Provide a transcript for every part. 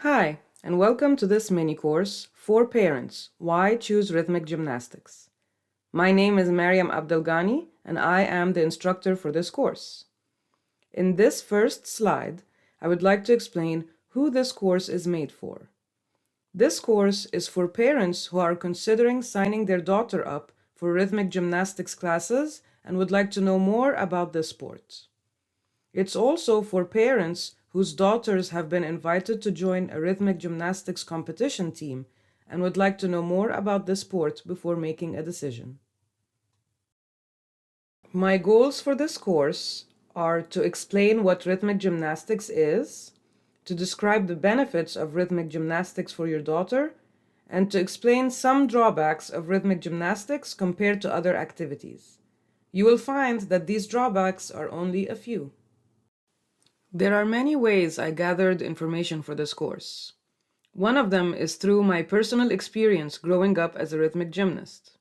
Hi, and welcome to this mini course for parents, Why Choose Rhythmic Gymnastics. My name is Mariam Abdelghani, and I am the instructor for this course. In this first slide, I would like to explain who this course is made for. This course is for parents who are considering signing their daughter up for rhythmic gymnastics classes and would like to know more about this sport. It's also for parents whose daughters have been invited to join a rhythmic gymnastics competition team and would like to know more about the sport before making a decision. My goals for this course are to explain what rhythmic gymnastics is, to describe the benefits of rhythmic gymnastics for your daughter, and to explain some drawbacks of rhythmic gymnastics compared to other activities. You will find that these drawbacks are only a few. There are many ways I gathered information for this course. One of them is through my personal experience growing up as a rhythmic gymnast.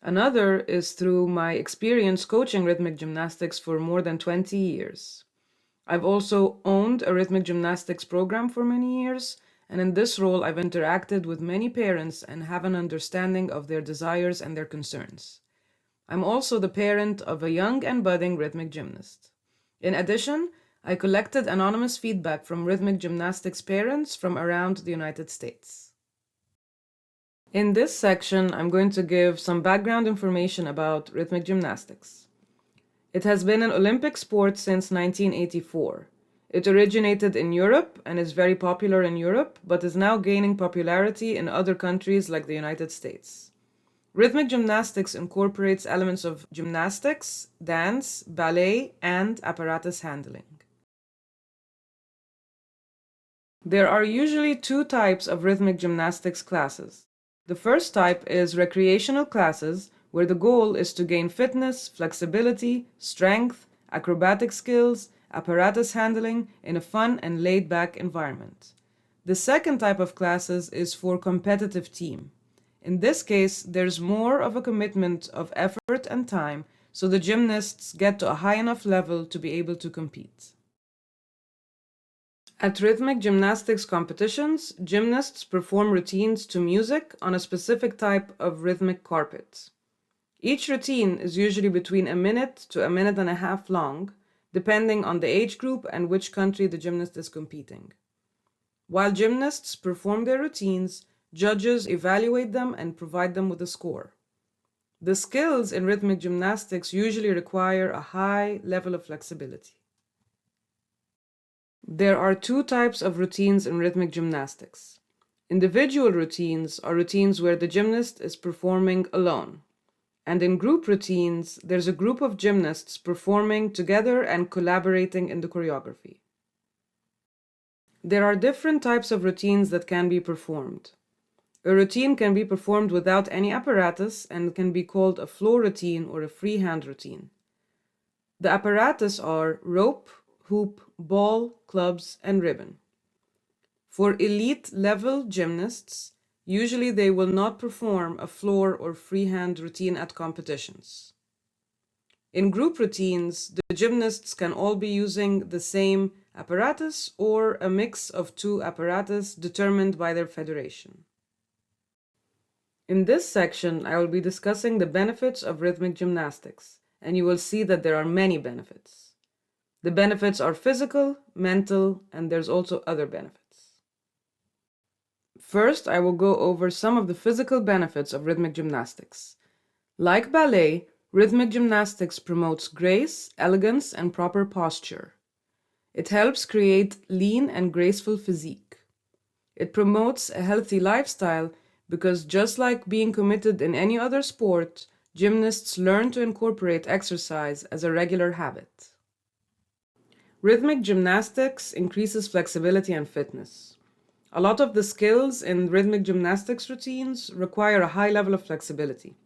Another is through my experience coaching rhythmic gymnastics for more than 20 years. I've also owned a rhythmic gymnastics program for many years, and in this role I've interacted with many parents and have an understanding of their desires and their concerns. I'm also the parent of a young and budding rhythmic gymnast. In addition, I collected anonymous feedback from rhythmic gymnastics parents from around the United States. In this section, I'm going to give some background information about rhythmic gymnastics. It has been an Olympic sport since 1984. It originated in Europe and is very popular in Europe, but is now gaining popularity in other countries like the United States. Rhythmic gymnastics incorporates elements of gymnastics, dance, ballet, and apparatus handling. There are usually two types of rhythmic gymnastics classes. The first type is recreational classes, where the goal is to gain fitness, flexibility, strength, acrobatic skills, apparatus handling in a fun and laid-back environment. The second type of classes is for competitive team. In this case, there's more of a commitment of effort and time, so the gymnasts get to a high enough level to be able to compete. At rhythmic gymnastics competitions, gymnasts perform routines to music on a specific type of rhythmic carpet. Each routine is usually between a minute to a minute and a half long, depending on the age group and which country the gymnast is competing. While gymnasts perform their routines, judges evaluate them and provide them with a score. The skills in rhythmic gymnastics usually require a high level of flexibility. There are two types of routines in rhythmic gymnastics. Individual routines are routines where the gymnast is performing alone. And in group routines, there's a group of gymnasts performing together and collaborating in the choreography. There are different types of routines that can be performed. A routine can be performed without any apparatus and can be called a floor routine or a freehand routine. The apparatus are rope, hoop, ball, clubs, and ribbon. For elite level gymnasts, usually they will not perform a floor or freehand routine at competitions. In group routines, the gymnasts can all be using the same apparatus or a mix of two apparatus determined by their federation. In this section, I will be discussing the benefits of rhythmic gymnastics, and you will see that there are many benefits. The benefits are physical, mental, and there's also other benefits. First, I will go over some of the physical benefits of rhythmic gymnastics. Like ballet, rhythmic gymnastics promotes grace, elegance, and proper posture. It helps create lean and graceful physique. It promotes a healthy lifestyle because just like being committed in any other sport, gymnasts learn to incorporate exercise as a regular habit. Rhythmic gymnastics increases flexibility and fitness. A lot of the skills in rhythmic gymnastics routines require a high level of flexibility.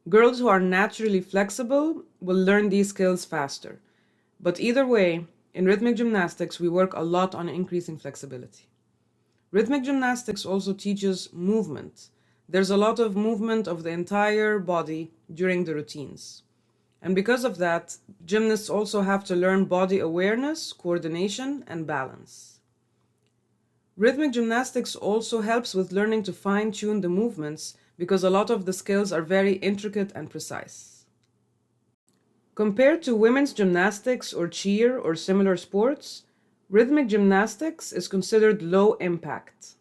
Girls who are naturally flexible will learn these skills faster. But either way, in rhythmic gymnastics, we work a lot on increasing flexibility. Rhythmic gymnastics also teaches movement. There's a lot of movement of the entire body during the routines. And because of that, gymnasts also have to learn body awareness, coordination, and balance. Rhythmic gymnastics also helps with learning to fine-tune the movements because a lot of the skills are very intricate and precise. Compared to women's gymnastics or cheer or similar sports, rhythmic gymnastics is considered low impact.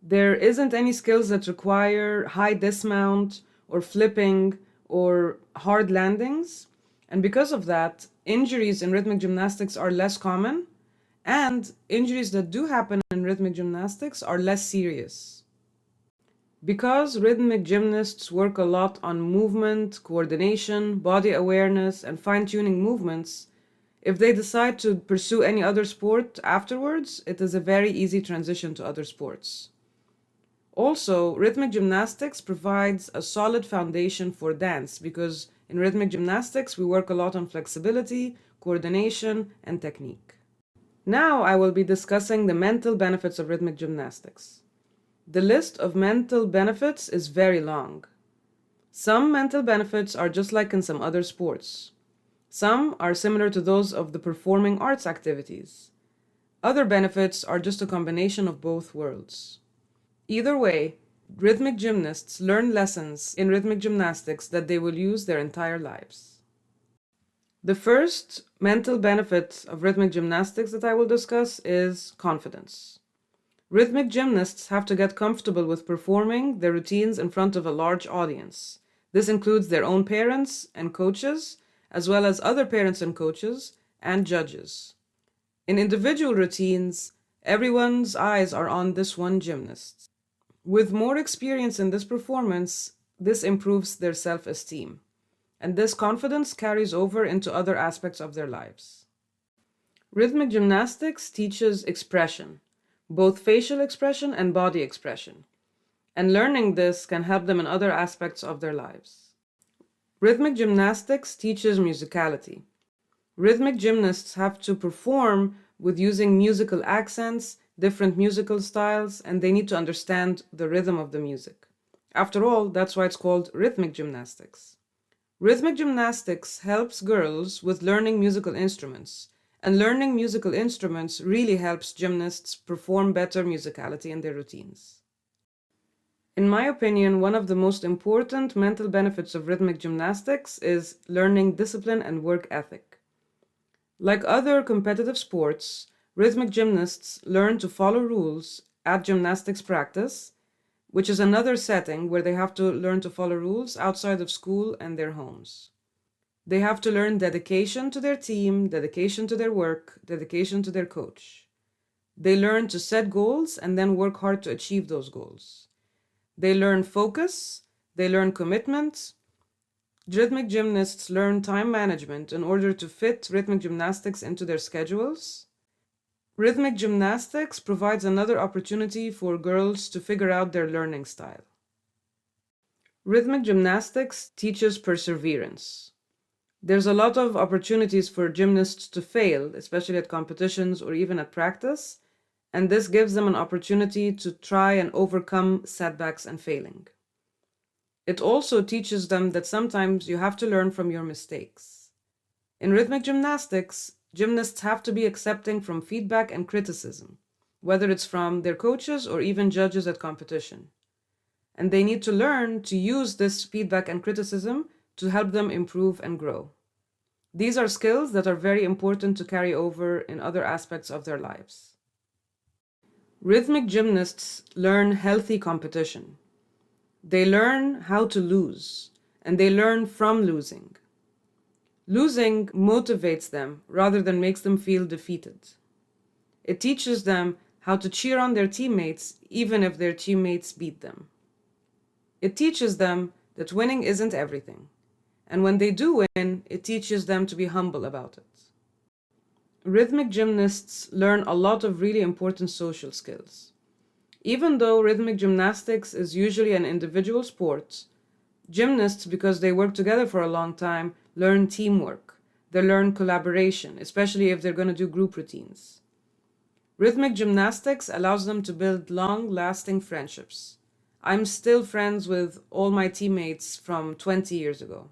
There isn't any skills that require high dismount or flipping or hard landings, and because of that, injuries in rhythmic gymnastics are less common, and injuries that do happen in rhythmic gymnastics are less serious. Because rhythmic gymnasts work a lot on movement, coordination, body awareness, and fine-tuning movements, if they decide to pursue any other sport afterwards, it is a very easy transition to other sports. Also, rhythmic gymnastics provides a solid foundation for dance because in rhythmic gymnastics we work a lot on flexibility, coordination, and technique. Now I will be discussing the mental benefits of rhythmic gymnastics. The list of mental benefits is very long. Some mental benefits are just like in some other sports. Some are similar to those of the performing arts activities. Other benefits are just a combination of both worlds. Either way, rhythmic gymnasts learn lessons in rhythmic gymnastics that they will use their entire lives. The first mental benefit of rhythmic gymnastics that I will discuss is confidence. Rhythmic gymnasts have to get comfortable with performing their routines in front of a large audience. This includes their own parents and coaches, as well as other parents and coaches and judges. In individual routines, everyone's eyes are on this one gymnast. With more experience in this performance, this improves their self-esteem, and this confidence carries over into other aspects of their lives. Rhythmic gymnastics teaches expression, both facial expression and body expression, and learning this can help them in other aspects of their lives. Rhythmic gymnastics teaches musicality. Rhythmic gymnasts have to perform with using musical accents, different musical styles, and they need to understand the rhythm of the music. After all, that's why it's called rhythmic gymnastics. Rhythmic gymnastics helps girls with learning musical instruments, and learning musical instruments really helps gymnasts perform better musicality in their routines. In my opinion, one of the most important mental benefits of rhythmic gymnastics is learning discipline and work ethic. Like other competitive sports, rhythmic gymnasts learn to follow rules at gymnastics practice, which is another setting where they have to learn to follow rules outside of school and their homes. They have to learn dedication to their team, dedication to their work, dedication to their coach. They learn to set goals and then work hard to achieve those goals. They learn focus, they learn commitment. Rhythmic gymnasts learn time management in order to fit rhythmic gymnastics into their schedules. Rhythmic gymnastics provides another opportunity for girls to figure out their learning style. Rhythmic gymnastics teaches perseverance. There's a lot of opportunities for gymnasts to fail, especially at competitions or even at practice, and this gives them an opportunity to try and overcome setbacks and failing. It also teaches them that sometimes you have to learn from your mistakes. In rhythmic gymnastics, gymnasts have to be accepting from feedback and criticism, whether it's from their coaches or even judges at competition. And they need to learn to use this feedback and criticism to help them improve and grow. These are skills that are very important to carry over in other aspects of their lives. Rhythmic gymnasts learn healthy competition. They learn how to lose, and they learn from losing. Losing motivates them rather than makes them feel defeated. It teaches them how to cheer on their teammates even if their teammates beat them. It teaches them that winning isn't everything. And when they do win, it teaches them to be humble about it. Rhythmic gymnasts learn a lot of really important social skills. Even though rhythmic gymnastics is usually an individual sport, gymnasts, because they work together for a long time, learn teamwork. They learn collaboration, especially if they're going to do group routines. Rhythmic gymnastics allows them to build long-lasting friendships. I'm still friends with all my teammates from 20 years ago.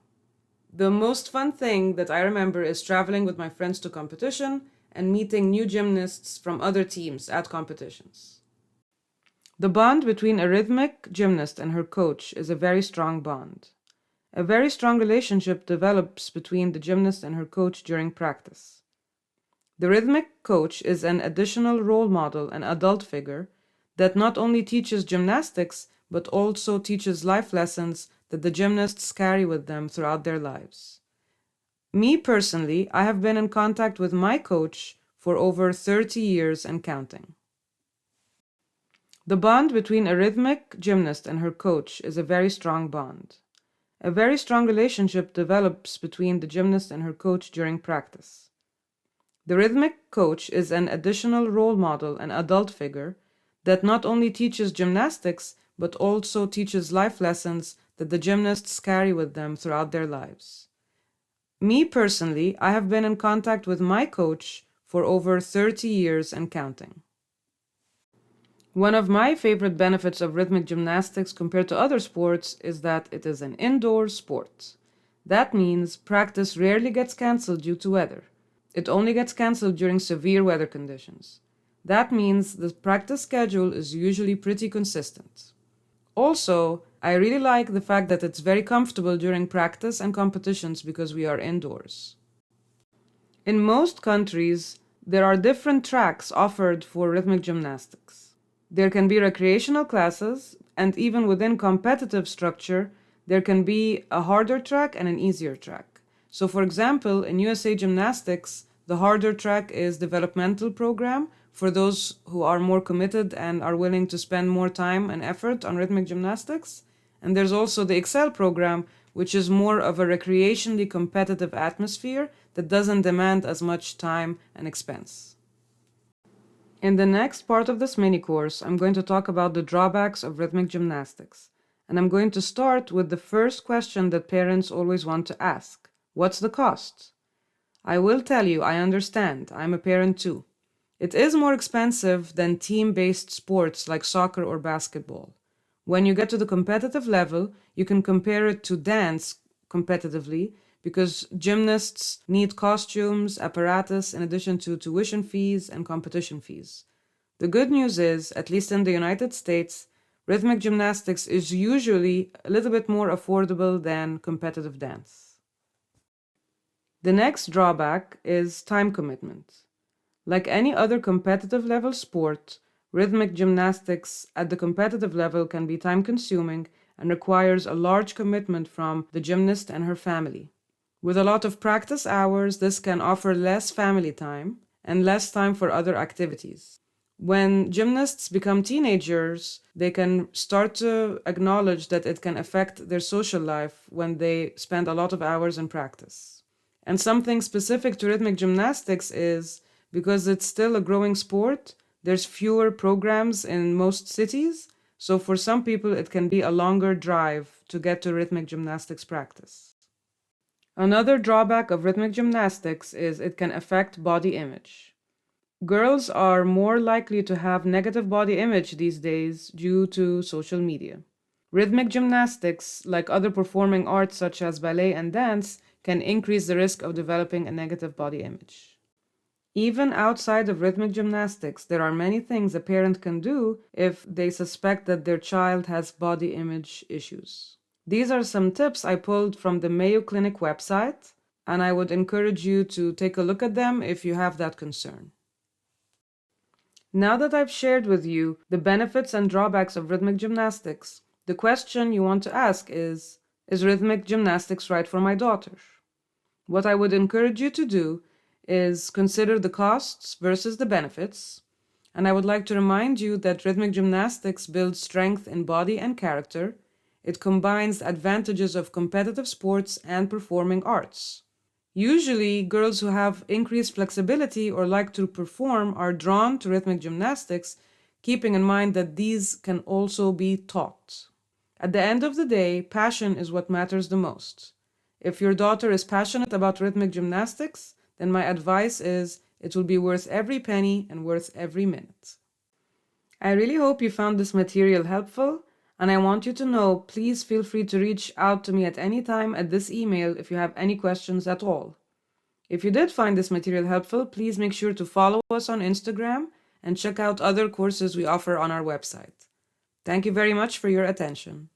The most fun thing that I remember is traveling with my friends to competition and meeting new gymnasts from other teams at competitions. The bond between a rhythmic gymnast and her coach is a very strong bond. A very strong relationship develops between the gymnast and her coach during practice. The rhythmic coach is an additional role model and adult figure that not only teaches gymnastics but also teaches life lessons that the gymnasts carry with them throughout their lives. Me personally, I have been in contact with my coach for over 30 years and counting. The bond between a rhythmic gymnast and her coach is a very strong bond. A very strong relationship develops between the gymnast and her coach during practice. The rhythmic coach is an additional role model and adult figure that not only teaches gymnastics but also teaches life lessons that the gymnasts carry with them throughout their lives. Me personally, I have been in contact with my coach for over 30 years and counting. One of my favorite benefits of rhythmic gymnastics compared to other sports is that it is an indoor sport. That means practice rarely gets cancelled due to weather. It only gets cancelled during severe weather conditions. That means the practice schedule is usually pretty consistent. Also, I really like the fact that it's very comfortable during practice and competitions because we are indoors. In most countries, there are different tracks offered for rhythmic gymnastics. There can be recreational classes, and even within competitive structure, there can be a harder track and an easier track. So for example, in USA Gymnastics, the harder track is developmental program for those who are more committed and are willing to spend more time and effort on rhythmic gymnastics. And there's also the Excel program, which is more of a recreationally competitive atmosphere that doesn't demand as much time and expense. In the next part of this mini course, I'm going to talk about the drawbacks of rhythmic gymnastics. And I'm going to start with the first question that parents always want to ask. What's the cost? I will tell you, I understand. I'm a parent too. It is more expensive than team-based sports like soccer or basketball. When you get to the competitive level, you can compare it to dance competitively because gymnasts need costumes, apparatus, in addition to tuition fees and competition fees. The good news is, at least in the United States, rhythmic gymnastics is usually a little bit more affordable than competitive dance. The next drawback is time commitment. Like any other competitive level sport, rhythmic gymnastics at the competitive level can be time-consuming and requires a large commitment from the gymnast and her family. With a lot of practice hours, this can offer less family time and less time for other activities. When gymnasts become teenagers, they can start to acknowledge that it can affect their social life when they spend a lot of hours in practice. And something specific to rhythmic gymnastics is, because it's still a growing sport, there's fewer programs in most cities, so for some people it can be a longer drive to get to rhythmic gymnastics practice. Another drawback of rhythmic gymnastics is it can affect body image. Girls are more likely to have negative body image these days due to social media. Rhythmic gymnastics, like other performing arts such as ballet and dance, can increase the risk of developing a negative body image. Even outside of rhythmic gymnastics, there are many things a parent can do if they suspect that their child has body image issues. These are some tips I pulled from the Mayo Clinic website, and I would encourage you to take a look at them if you have that concern. Now that I've shared with you the benefits and drawbacks of rhythmic gymnastics, the question you want to ask is rhythmic gymnastics right for my daughter? What I would encourage you to do is consider the costs versus the benefits, and I would like to remind you that rhythmic gymnastics builds strength in body and character. It combines advantages of competitive sports and performing arts. Usually, girls who have increased flexibility or like to perform are drawn to rhythmic gymnastics, keeping in mind that these can also be taught. At the end of the day, passion is what matters the most. If your daughter is passionate about rhythmic gymnastics, then my advice is it will be worth every penny and worth every minute. I really hope you found this material helpful, and I want you to know, please feel free to reach out to me at any time at this email if you have any questions at all. If you did find this material helpful, please make sure to follow us on Instagram and check out other courses we offer on our website. Thank you very much for your attention.